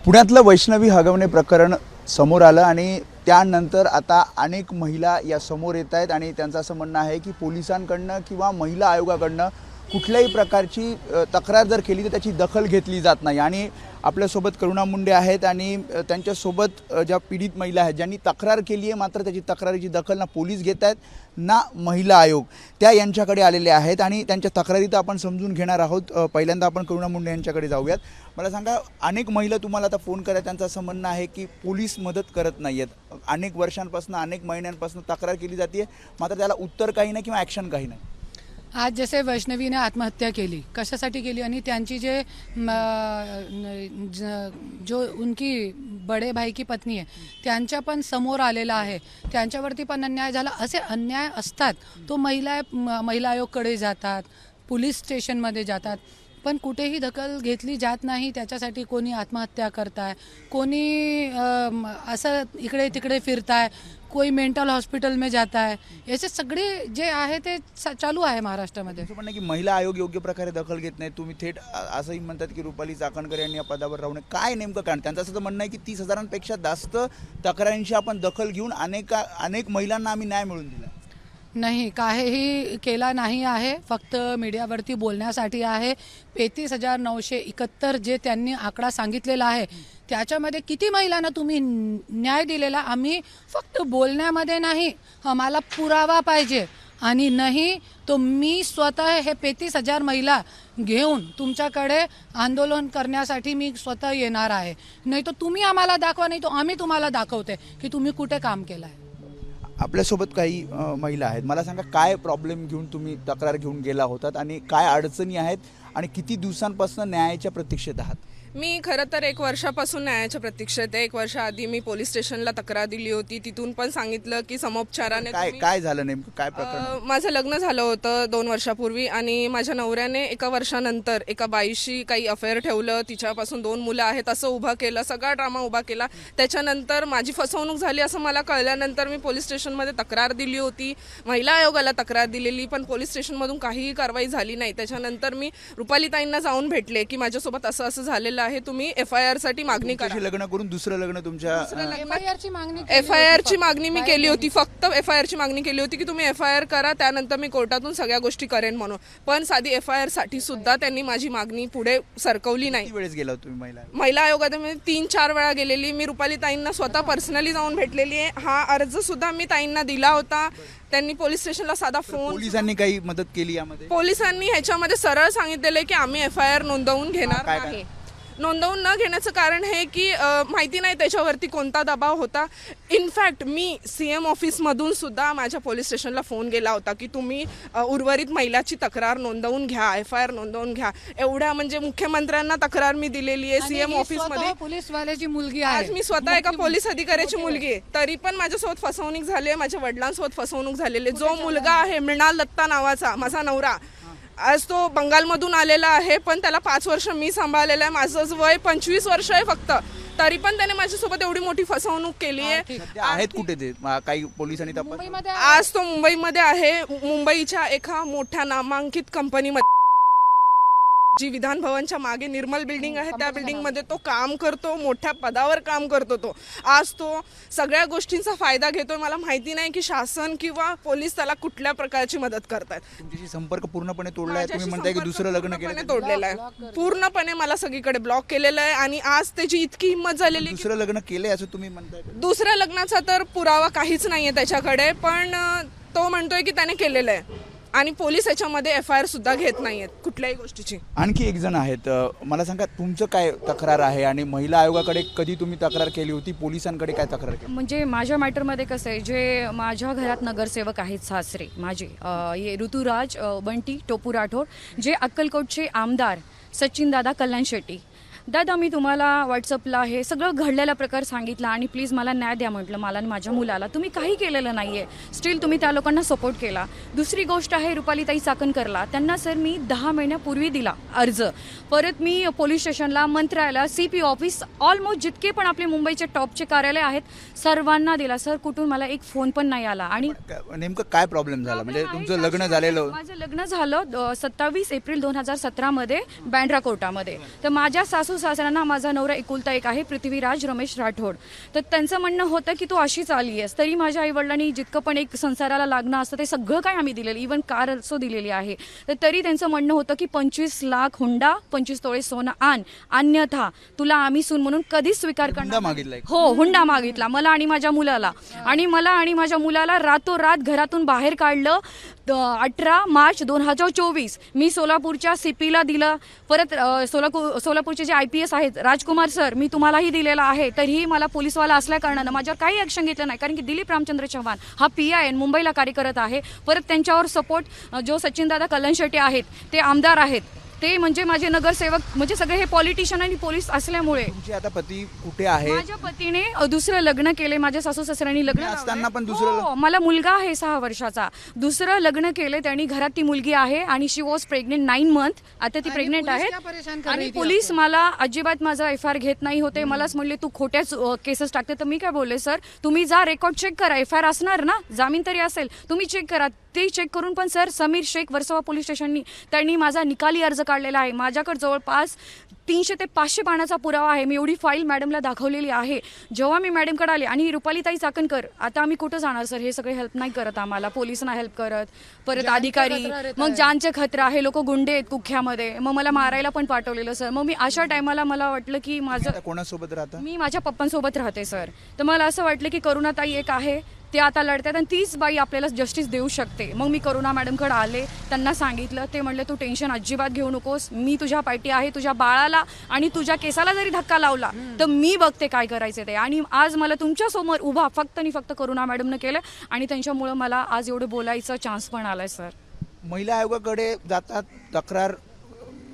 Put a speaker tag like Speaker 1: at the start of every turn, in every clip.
Speaker 1: पुण्यातलं वैष्णवी हगवणे प्रकरण समोर आलं आणि त्यानंतर आता अनेक महिला या समोर येत आहेत आणि त्यांचं असं म्हणणं आहे की पोलिसांकडनं किंवा महिला आयोगाकडनं कुठल्याही प्रकारची तक्रार जर केली तर त्याची दखल घेतली जात नाही। आणि आपल्यासोबत करुणा मुंडे आहेत आणि त्यांच्यासोबत ज्या पीडित महिला आहेत ज्यांनी तक्रार केली आहे मात्र त्याची तक्रारीची दखल ना पोलीस घेत आहेत ना महिला आयोग, त्या यांच्याकडे आलेले आहेत आणि त्यांच्या तक्रारी तर आपण समजून घेणार आहोत। पहिल्यांदा आपण करुणा मुंडे यांच्याकडे जाऊयात। मला सांगा, अनेक महिला तुम्हाला आता फोन करत त्यांचं असं म्हणणं आहे की पोलीस मदत करत नाही आहेत, अनेक वर्षांपासून अनेक महिन्यांपासून तक्रार केली जाते मात्र त्याला उत्तर काही नाही किंवा ॲक्शन काही नाही।
Speaker 2: आज जैसे वैष्णवीने आत्महत्या केली, कशासाठी केली आणि त्यांची जे जो उनकी बड़े भाई की पत्नी आहे त्यांच्या पण समोर आलेला आहे, त्यांच्यावरती पण अन्याय झाला। असे अन्याय असतात तो महिला आयोगकडे जातात, पोलीस स्टेशनमध्ये जातात, पण कुठेही दखल घेतली जात नाही। त्याच्यासाठी कोणी आत्महत्या करताय, कोणी असं इकडे तिकडे फिरताय, कोई मेंटल हॉस्पिटल में जाता है, याचे सगळे जे आहे ते चालू आहे महाराष्ट्रामध्ये।
Speaker 1: तुमचं म्हणणं की महिला आयोग योग्य प्रकारे दखल घेत नाही, तुम्ही थेट असंही म्हणतात की रुपाली चाकणकर यांनी या पदावर राहू नये, काय नेमकं कारण? त्यांचं असं म्हणणं आहे की 30,000पेक्षा जास्त तक्रारींची आपण दखल घेऊन अनेक महिलांना आम्ही न्याय मिळवून दिला
Speaker 2: नाही, काहीही केला नाही आहे, फक्त मीडियावरती बोलण्यासाठी आहे। 35,971 जे त्यांनी आकडा सांगितलेला आहे त्याच्यामध्ये किती महिलांना तुम्ही न्याय दिलेला? आम्ही फक्त बोलण्यामध्ये नाही, आम्हाला पुरावा पाहिजे आणि नाही तो मी स्वतः हे 35,000 महिला घेऊन तुमच्याकडे आंदोलन करण्यासाठी मी स्वतः येणार आहे। नाही तर तुम्ही आम्हाला दाखवा, नाही तो आम्ही तुम्हाला दाखवते की तुम्ही कुठे काम केलं आहे।
Speaker 1: आपल्यासोबत काही महिला आहेत, मला सांगा काय प्रॉब्लेम घेऊन तुम्ही तक्रार घेऊन गेला होतात आणि काय अडचणी आहेत आणि किती दिवसांपासून न्यायाच्या प्रतीक्षेत आहात?
Speaker 3: मी खरं तर 1 वर्षापासून न्यायाच्या प्रतीक्षेत आहे। 1 वर्ष आधी मी पोलीस स्टेशनला तक्रार दिली होती, तिथून पण सांगितलं की समोपचाराने
Speaker 1: काय झालं नेमकं, काय प्रकरण?
Speaker 3: माझं लग्न झालं होतं 2 वर्षापूर्वी आणि माझ्या नवऱ्याने 1 वर्षानंतर एका बाईशी काही अफेअर ठेवलं, तिच्यापासून 2 मुलं आहेत असं उभा केलं, सगळा ड्रामा उभा केला। त्याच्यानंतर माझी फसवणूक झाली असं मला कळल्यानंतर मी पोलीस स्टेशनमध्ये तक्रार दिली होती, महिला आयोगाला तक्रार दिलेली, पण पोलीस स्टेशनमधून काहीही कारवाई झाली नाही। त्याच्यानंतर मी रुपालीताईंना जाऊन भेटले की माझ्यासोबत असं झालेलं आहे, तुम्ही FIR साठी मागणी करा।
Speaker 1: लग्न करून दुसरं लग्न तुमच्या
Speaker 3: FIR ची मागणी मी केली होती, फक्त FIR ची मागणी केली होती की तुम्ही FIR करा, त्यानंतर मी कोर्टातून सगळ्या गोष्टी करेन म्हणून। पण साधी FIR साठी सुद्धा त्यांनी माझी मागणी पुढे सरकवली नाही।
Speaker 1: किती वेळेस गेला तुम्ही
Speaker 3: महिला आयोगात? मी 3-4 वेळा गेलेली, मी रुपाली ताईंना स्वतः पर्सनली जाऊन भेटलेली आहे। हा अर्ज सुद्धा मी ताईंना दिला होता, त्यांनी पोलीस स्टेशनला साधा फोन।
Speaker 1: पोलिसांनी काही मदत केली यामध्ये?
Speaker 3: पोलिसांनी ह्याच्यामध्ये सरळ सांगितलेलं आहे की आम्ही FIR नोंदवून घेणार नाही। नोंदवून न घेण्याचं कारण हे की माहिती नाही त्याच्यावरती कोणता दबाव होता। इनफॅक्ट मी CM ऑफिसमधून सुद्धा माझ्या पोलीस स्टेशनला फोन गेला होता की तुम्ही उर्वरित महिलाची तक्रार नोंदवून घ्या, FIR नोंदवून घ्या। एवढ्या म्हणजे मुख्यमंत्र्यांना तक्रार मी दिलेली आहे CM ऑफिसमध्ये।
Speaker 2: पोलीसवाल्याची मुलगी आहे,
Speaker 3: आज मी स्वतः एका पोलीस अधिकाऱ्याची मुलगी आहे, तरी पण माझ्यासोबत फसवणूक झाली आहे, माझ्या वडिलांसोबत फसवणूक झालेली आहे। जो मुलगा आहे मृणाल दत्ता नावाचा, माझा नवरा, आज तो बंगालमधून आलेला आहे, पण त्याला 5 वर्ष मी सांभाळलेलं आहे। माझं वय 25 वर्ष आहे फक्त, तरी पण त्याने माझ्यासोबत एवढी मोठी फसवणूक केली आहे।
Speaker 1: आहेत कुठे ते? काही पोलिसांनी तपास?
Speaker 3: आज तो मुंबईमध्ये आहे, मुंबईच्या एका मोठ्या नामांकित कंपनीमध्ये, जी विधान भवनच्या मागे निर्मल बिल्डिंग आहे त्या बिल्डिंगमध्ये तो काम करतो, मोठ्या पदावर काम करतो तो। आज तो सगळ्या गोष्टींचा फायदा घेतोय। मला माहिती नाही की शासन किंवा पोलीस त्याला कुठल्या प्रकारची मदत करतात।
Speaker 1: तुमच्याशी संपर्क पूर्णपणे तोडला आहे, तुम्ही म्हणताय की दुसरं लग्न केलं?
Speaker 3: तोडलेलं आहे पूर्णपणे, मला सगळीकडे ब्लॉक केलेलं आहे आणि आज त्याची इतकी हिंमत झालेली।
Speaker 1: दुसरं लग्न केलंय असं तुम्ही म्हणताय?
Speaker 3: दुसऱ्या लग्नाचा तर पुरावा काहीच नाहीये त्याच्याकडे, पण तो म्हणतोय की त्याने केलेलं आहे आणि पोलीस याच्यामध्ये FIR सुद्धा घेत नाहीयेत कुठल्याही गोष्टीची।
Speaker 1: आणखी एक जण आहेत, मला सांगा तुमचं काय तक्रार आहे आणि महिला आयोगाकडे कधी तुम्ही तक्रार केली होती, पोलिसांकडे काय तक्रार केली?
Speaker 4: म्हणजे माझ्या मॅटरमध्ये कसं आहे, जे माझ्या घरात नगरसेवक आहेत सासरे माझे ऋतुराज बंटी टोपू राठोड, जे अक्कलकोटचे आमदार सचिनदादा कल्याण शेट्टी, दादा मी तुम्हाला व्हॉट्सअपला हे सगळं घडलेला प्रकार सांगितला आणि प्लीज मला न्याय द्या म्हटलं, मला आणि माझ्या मुलाला। तुम्ही काही केलेलं नाही आहे, स्टील तुम्ही त्या लोकांना सपोर्ट केला। दुसरी गोष्ट आहे रुपालीताई चाकणकरला, त्यांना सर मी 10 महिन्यापूर्वी दिला अर्ज, परत मी पोलीस स्टेशनला, मंत्रालयाला, CP ऑफिस, ऑलमोस्ट जितके पण आपले मुंबईचे टॉपचे कार्यालय आहेत सर्वांना दिला सर, कुठून मला एक फोन पण नाही आला। आणि
Speaker 1: नेमकं काय प्रॉब्लेम झाला? म्हणजे तुमचं लग्न झालेलं?
Speaker 4: माझं लग्न झालं 27 एप्रिल 2017 मध्ये बँड्रा कोर्टामध्ये। तर माझ्या सासू सासऱ्यांना माझा नवरा एकुलता एक आहे, पृथ्वीराज रमेश राठोड. तर त्यांचं म्हणणं होतं की तू अशीच आली आहेस. तरी माझ्या आईवडिलांनी जितकं पण एक संसाराला लागणं असतं ते सगळं काय आम्ही दिलेलं, इवन कार असो दिलेली आहे. तर तरी त्यांचं म्हणणं होतं की 25 लाख हुंडा, 25 तोळे सोनं आण, अन्यथा तुला आम्ही सून म्हणून कधीच स्वीकार
Speaker 1: हुंडा
Speaker 4: करणार.
Speaker 1: मागितलाय.
Speaker 4: हो, हुंडा मागितला मला आणि माझ्या मुलाला. आणि मला आणि माझ्या मुलाला रातोरात घरातून बाहेर काढलं. 18 मार्च 2024 मी सोलापूरच्या CPला दिलं. परत सोलापूरचे जे IPS आहेत राजकुमार सर, मी तुम्हालाही दिलेला आहे. तरीही मला पोलीसवाला असल्या कारणानं माझ्यावर काही ॲक्शन घेतलं नाही. कारण की दिलीप रामचंद्र चव्हाण हा PI मुंबईला कार्य करत आहे. परत त्यांच्यावर सपोर्ट जो सचिनदादा कल्याणशेट्टी आहेत, ते आमदार आहेत, ते म्हणजे माझे नगरसेवक, म्हणजे सगळे हे पॉलिटिशियन आणि पोलीस असल्यामुळे.
Speaker 1: तुमचे आता पती कुठे आहेत?
Speaker 4: माझ्या पतीने दुसरं लग्न केले. माझ्या सासू सासऱ्यांनी लग्न
Speaker 1: तुम्ही असताना
Speaker 4: लावलंय.
Speaker 1: पण दुसरं
Speaker 4: हो, मला मुलगा आहे 6 वर्षाचा. दुसरं लग्न केले त्यांनी. घरात ती मुलगी आहे आणि शी वॉज प्रेग्नेंट 9 मंथ. आता ती
Speaker 2: आणि
Speaker 4: प्रेग्नेंट
Speaker 2: पोलीस
Speaker 4: आहे.
Speaker 2: क्या परेशान कर
Speaker 4: आणि
Speaker 2: रही थी
Speaker 4: पोलीस मला अजिबात माझा FIR घेत नाही होते. मलाच म्हणले तू खोट्याच केसेस टाकते. तर मी काय बोलले, सर तुम्ही जा रेकॉर्ड चेक करा, FIR असणार ना, जामीन तरी असेल, तुम्ही चेक करा. ते चेक करून पण सर समीर शेख वर्सोवा पोलीस स्टेशननी त्यांनी माझा निकाली अर्ज काढलेला आहे. माझ्याकडे जवळपास 300 ते 500 पानाचा पुरावा आहे. मी एवढी फाईल मॅडमला दाखवलेली आहे. जेव्हा मी मॅडमकडे आले आणि रुपालीताई चाकणकर, आता आम्ही कुठं जाणार सर, हे सगळे हेल्प नाही करत आम्हाला, पोलिसांना हेल्प करत, परत
Speaker 2: जानचे
Speaker 4: अधिकारी,
Speaker 2: खतरा रहता
Speaker 4: मग
Speaker 2: है.
Speaker 4: जानचे खतरा, हे लोक गुंडे आहेत कुख्यामध्ये, मग मला मारायला पण पाठवलेलं सर. मग मी अशा टायमाला मला वाटलं की माझं,
Speaker 1: आता कोणासोबत राहता?
Speaker 4: मी माझ्या पप्पांसोबत राहते सर. तर मला असं वाटलं की करुणाताई एक आहे, ते आता लढतात आणि तीच बाई आपल्याला जस्टिस देऊ शकते. मग मी करुणा मॅडमकडे आले, त्यांना सांगितलं. ते म्हणले तू टेन्शन अजिबात घेऊ नकोस, मी तुझ्या पाठी आहे. तुझ्या बाळाला आणि तुझ्या केसाला जरी धक्का लावला तर मी बघते काय करायचे ते. आणि आज मला तुमच्या समोर उभा फक्त आणि फक्त करुणा मॅडमनं केलं आणि त्यांच्यामुळं मला आज एवढं बोलायचा चान्स पण आलाय सर.
Speaker 1: महिला आयोगाकडे जातात, तक्रार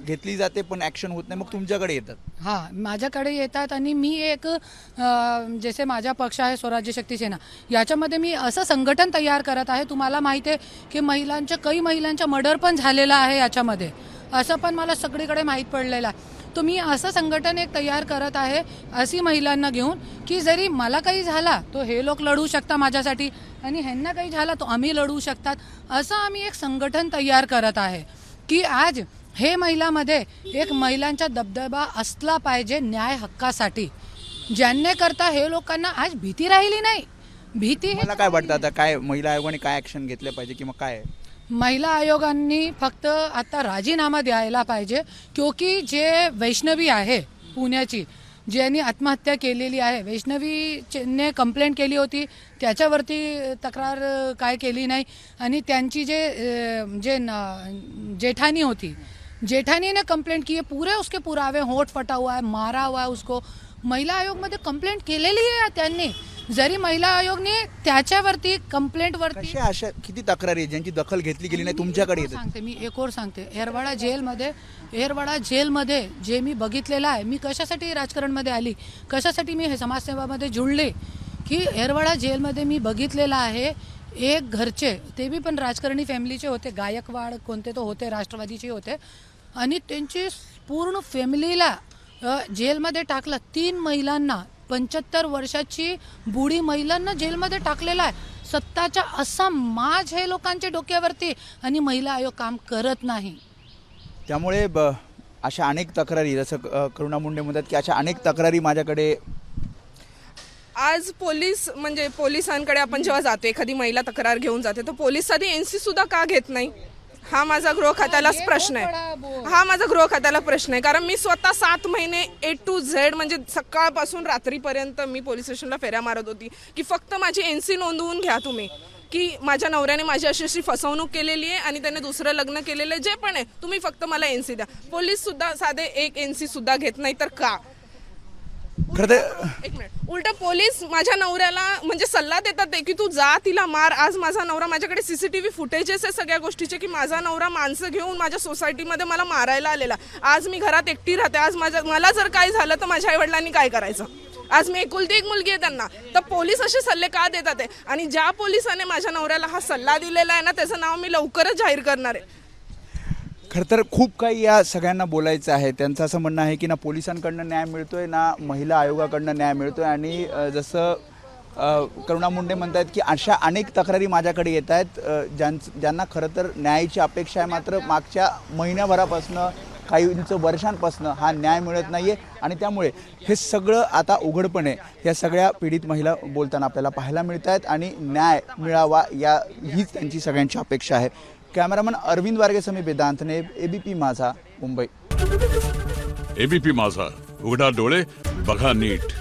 Speaker 1: घेतली जाते पण ॲक्शन होत नाही, मग तुमच्याकडे येतात.
Speaker 2: हां, माझ्याकडे येतात आणि मी एक जसे माझा पक्ष आहे स्वराज्य शक्ती सेना, याच्यामध्ये मी असं संघटन तयार करत आहे. तुम्हाला माहिती आहे की काही महिलांचं मर्डर पण झालेलं आहे याच्यामध्ये, असं पण मला सगळीकडे माहीत पडलेलं आहे. तर मी असं संघटन एक तयार करत आहे अशी महिलांना घेऊन की जरी मला काही झाला तो हे लोक लढू शकता माझ्यासाठी आणि ह्यांना काही झाला तो आम्ही लढू शकतात. असं आम्ही एक संघटन तयार करत आहे की आज हे महिलामध्ये एक महिलांचा दबदबा असला पाहिजे न्याय हक्कासाठी, ज्यांनी करता हे लोकांना आज भीती राहिली नाही. भीती
Speaker 1: मला काय वाटतं आता काय महिला आयोगाने काय ॲक्शन घेतले पाहिजे किंवा काय?
Speaker 2: महिला आयोगांनी फक्त आता राजीनामा द्यायला पाहिजे. क्योंकि जे वैष्णवी आहे पुण्याची, ज्यांनी आत्महत्या केलेली आहे, वैष्णवीने कंप्लेंट केली होती, त्याच्यावरती तक्रार काय केली नाही. आणि त्यांची जेठानी होती, जेठानी ने कंप्लेंट की है, पूरे उसके पुरावे, होठ फटा हुआ है, मारा हुआ है उसको. महिला आयोगमध्ये कंप्लेंट केलेली आहे त्यांनी. जरी महिला आयोगने त्याच्यावरती कंप्लेंटवरती
Speaker 1: कशा अशा किती तक्रारी आहे ज्यांची दखल घेतली गेली नाही तुमच्याकडे येतात?
Speaker 2: सांगते मी एक और सांगते. येरवाडा जेलमध्ये जे मी बघितलेलं आहे, मी कशासाठी राजकारणमध्ये आली, कशासाठी मी हे समाजसेवामध्ये जुळले, की येरवाडा जेलमध्ये मी बघितलेलं आहे एक घरचे, ते बी पण राजकारणी फॅमिलीचे होते, गायकवाड कोणते तो होते, राष्ट्रवादीचे होते, आणि त्यांची पूर्ण फॅमिलीला जेलमध्ये टाकलं. 3 महिलांना, 75 वर्षाची बुढी महिलांना जेलमध्ये टाकलेला आहे. सत्ताचा असा माज हे लोकांच्या डोक्यावरती आणि महिला आयोग काम करत नाही.
Speaker 1: त्यामुळे अशा अनेक तक्रारी, जसं करुणा मुंडे म्हणतात की अशा अनेक तक्रारी माझ्याकडे.
Speaker 3: आज पोलिसांकडे आपण जेव्हा जातो, एखादी महिला तक्रार घेऊन जाते, तर पोलीस साधी NC सुद्धा का घेत नाही? हा माझा गृह खात्यालाच प्रश्न आहे. हा माझा गृह खात्याला प्रश्न आहे. कारण मी स्वतः 7 महिने A to Z म्हणजे सकाळपासून रात्रीपर्यंत मी पोलीस स्टेशनला फेऱ्या मारत होती की फक्त माझी NC नोंदवून घ्या तुम्ही, की माझ्या नवऱ्याने माझी अशी फसवणूक केलेली आहे आणि त्याने दुसरं लग्न केलेलं आहे, जे पण आहे तुम्ही फक्त मला NC द्या. पोलीस सुद्धा साधे एक NC सुद्धा घेत नाही. तर का? एक मिनिट, उलट पोलीस माझ्या नवऱ्याला म्हणजे सल्ला देतात ते की तू जा तिला मार. आज माझा नवरा, माझ्याकडे CCTV फुटेजेस आहे सगळ्या गोष्टीचे, की माझा नवरा माणसं घेऊन माझ्या सोसायटीमध्ये मला मारायला आलेला. आज मी घरात एकटी राहते. आज मला जर काय झालं तर माझ्या आईवडिलांनी काय करायचं? आज मी एकुलती एक मुलगी आहे त्यांना. तर पोलीस असे सल्ले का देतात आहे? आणि ज्या पोलिसाने माझ्या नवऱ्याला हा सल्ला दिलेला आहे ना, त्याचं नाव मी लवकरच जाहीर करणार आहे.
Speaker 1: खरं तर खूप काही या सगळ्यांना बोलायचं आहे. त्यांचं असं म्हणणं आहे की ना पोलिसांकडनं न्याय मिळतोय ना महिला आयोगाकडनं न्याय मिळतोय. आणि जसं करुणा मुंडे म्हणतात की अशा अनेक तक्रारी माझ्याकडे येत आहेत ज्यांना खरं तर न्यायाची अपेक्षा आहे, मात्र मागच्या महिन्याभरापासून काही वर्षांपासून हा न्याय मिळत नाही आहे आणि त्यामुळे हे सगळं आता उघडपणे या सगळ्या पीडित महिला बोलताना आपल्याला पाहायला मिळत आहेत आणि न्याय मिळावा हीच त्यांची सगळ्यांची अपेक्षा आहे. कॅमेरामन अरविंद वारगेसह मी वेदांतने, एबीपी माझा, मुंबई.
Speaker 5: एबीपी माझा, उघडा डोळे बघा नीट.